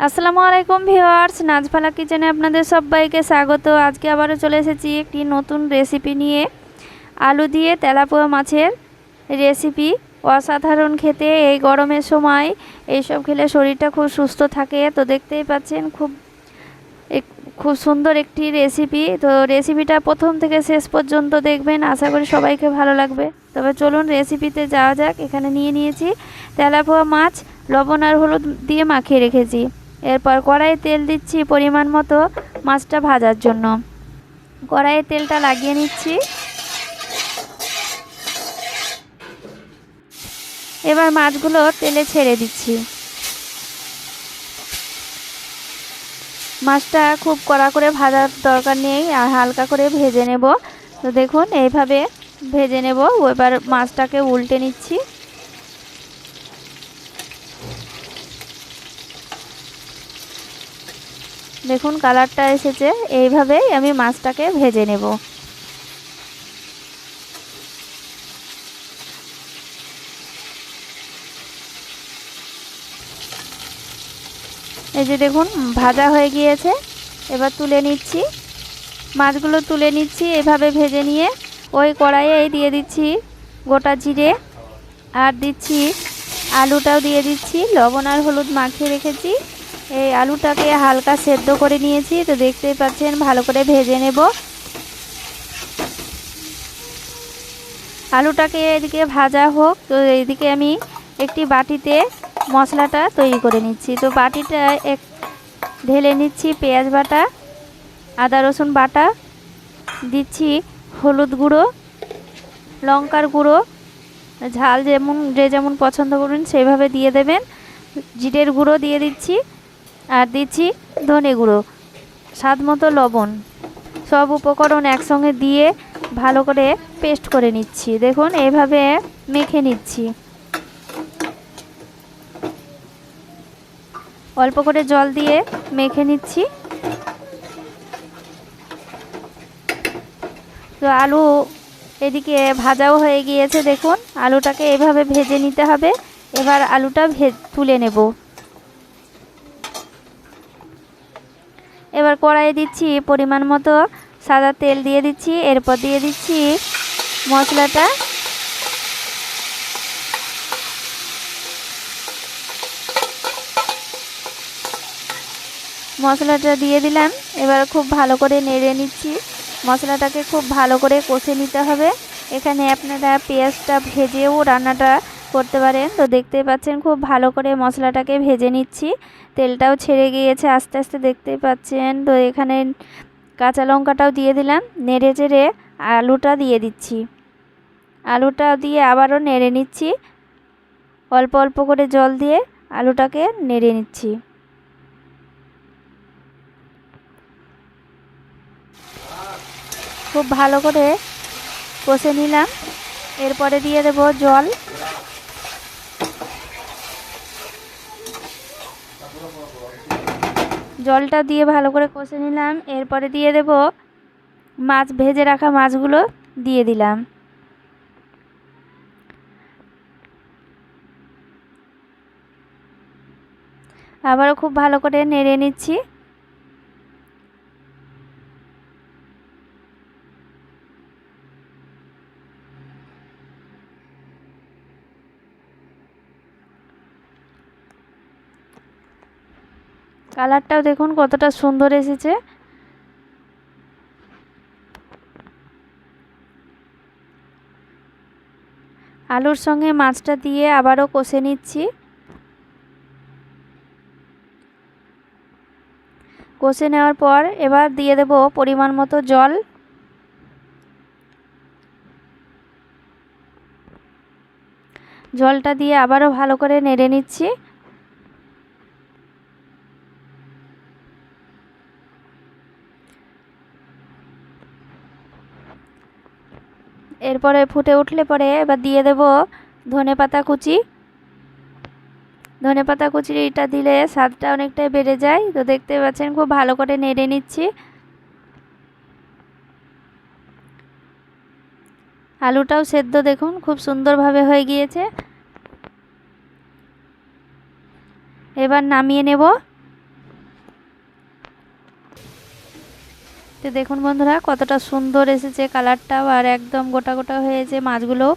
আসসালামু আলাইকুম ভিউয়ার্স, নাজফালা কিচেনে আপনাদের সবাইকে স্বাগত। আজকে আবারও চলে এসেছি একটি নতুন রেসিপি নিয়ে। আলু দিয়ে তেলাপোয়া মাছের রেসিপি। অসাধারণ খেতে, এই গরমের সময় এইসব খেলে শরীরটা খুব সুস্থ থাকে। তো দেখতেই পাচ্ছেন খুব সুন্দর একটি রেসিপি। তো রেসিপিটা প্রথম থেকে শেষ পর্যন্ত দেখবেন, আশা করি সবাইকে ভালো লাগবে। তবে চলুন রেসিপিতে যাওয়া যাক। এখানে নিয়ে নিয়েছি তেলাপোয়া মাছ, লবণ আর হলুদ দিয়ে মাখিয়ে রেখেছি। এরপর কড়াইয়ে তেল দিচ্ছি পরিমাণ মতো মাছটা ভাজার জন্য। কড়াইয়ে তেলটা লাগিয়ে নিচ্ছি। এবার মাছগুলো তেলে ছেড়ে দিচ্ছি। মাছটা খুব কড়া করে ভাজার দরকার নেই, আর হালকা করে ভেজে নেব। তো দেখুন এইভাবে ভেজে নেব। এবার মাছটাকে উল্টে নিচ্ছি। দেখুন কালারটা এসেছে, এইভাবেই আমি মাছটাকে ভেজে নেব। এই যে দেখুন ভাজা হয়ে গিয়েছে। এবার তুলে নিচ্ছি, মাছগুলো তুলে নিচ্ছি। এভাবে ভেজে নিয়ে ওই কড়াইয়ে দিয়ে দিচ্ছি গোটা জিরে, আর দিচ্ছি আলুটাও দিয়ে দিচ্ছি। লবণ আর হলুদ মাখিয়ে রেখেছি। এই আলুটাকে হালকা সেদ্ধ করে নিয়েছি। তো দেখতেই পাচ্ছেন, ভালো করে ভেজে নেব। আলুটাকে এদিকে ভাজা হোক, তো এইদিকে আমি একটি বাটিতে মশলাটা তৈরি করে নিচ্ছি। তো বাটিটা ঢেলে নিচ্ছি পেঁয়াজ বাটা, আদা রসুন বাটা, দিচ্ছি হলুদ গুঁড়ো, লঙ্কার গুঁড়ো, ঝাল যে যেমন পছন্দ করুন সেভাবে দিয়ে দেবেন। জিরের গুঁড়ো দিয়ে দিচ্ছি, আর দিচ্ছি ধনে গুঁড়ো, স্বাদ মতো লবণ। সব উপকরণ একসঙ্গে দিয়ে ভালো করে পেস্ট করে নিচ্ছি। দেখুন এইভাবে মেখে নিচ্ছি। অল্প করে জল দিয়ে মেখে নিচ্ছি। তো আলু এদিকে ভাজাও হয়ে গিয়েছে। দেখুন আলুটাকে এভাবে ভেজে নিতে হবে। এবার আলুটা তুলে নেব। এবার কড়াইয়ে দিচ্ছি পরিমাণ মতো সাদা তেল দিয়ে দিচ্ছি। এরপর দিয়ে দিচ্ছি মশলাটা। মশলাটা দিয়ে দিলাম। এবার খুব ভালো করে নেড়ে নিচ্ছি। মশলাটাকে খুব ভালো করে কষে নিতে হবে। এখানে আপনারা পেঁয়াজটা ভেজেও রান্নাটা করতে পারেন। তো দেখতে পাচ্ছেন খুব ভালো করে মশলাটাকে ভেজে নিচ্ছি। তেলটাও ছেড়ে গিয়েছে আস্তে আস্তে, দেখতেই পাচ্ছেন। তো এখানে কাঁচা লঙ্কাটাও দিয়ে দিলাম। নেড়ে চেড়ে আলুটা দিয়ে দিচ্ছি। আলুটা দিয়ে আবারও নেড়ে নিচ্ছি। অল্প অল্প করে জল দিয়ে আলুটাকে নেড়ে নিচ্ছি। খুব ভালো করে কষে নিলাম। এরপরে দিয়ে দেব জল। জলটা দিয়ে ভালো করে কষে নিলাম। এরপরে দিয়ে দেব মাছ, ভেজে রাখা মাছগুলো দিয়ে দিলাম। আবারও খুব ভালো করে নেড়ে নিচ্ছি। কালারটাও দেখুন কতটা সুন্দর এসেছে। আলুর সঙ্গে মাছটা দিয়ে আবারও কষে নিচ্ছি। কষে নেওয়ার পর এবার দিয়ে দেব পরিমাণ মতো জল। জলটা দিয়ে আবারও ভালো করে নেড়ে নিচ্ছি। এরপরে ফুটে উঠলে পরে এবার দিয়ে দেব ধনেপাতা কুচি। ধনেপাতা কুচিটা দিলে স্বাদটা অনেকটাই বেড়ে যায়। তো দেখতে পাচ্ছেন খুব ভালো করে নেড়ে নিচ্ছি। আলুটাও সেদ্ধ দেখুন খুব সুন্দরভাবে হয়ে গিয়েছে। এবার নামিয়ে নেব। তো দেখুন বন্ধুরা কতটা সুন্দর এসেছে কালারটাও, আর একদম গোটা গোটা হয়েছে মাছগুলো,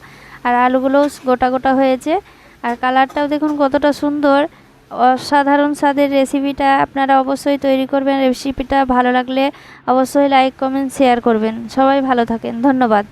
আর আলুগুলোও গোটা গোটা হয়েছে, আর কালারটাও দেখুন কতটা সুন্দর। অসাধারণ স্বাদের রেসিপিটা আপনারা অবশ্যই তৈরি করবেন। রেসিপিটা ভালো লাগলে অবশ্যই লাইক কমেন্ট শেয়ার করবেন। সবাই ভালো থাকেন, ধন্যবাদ।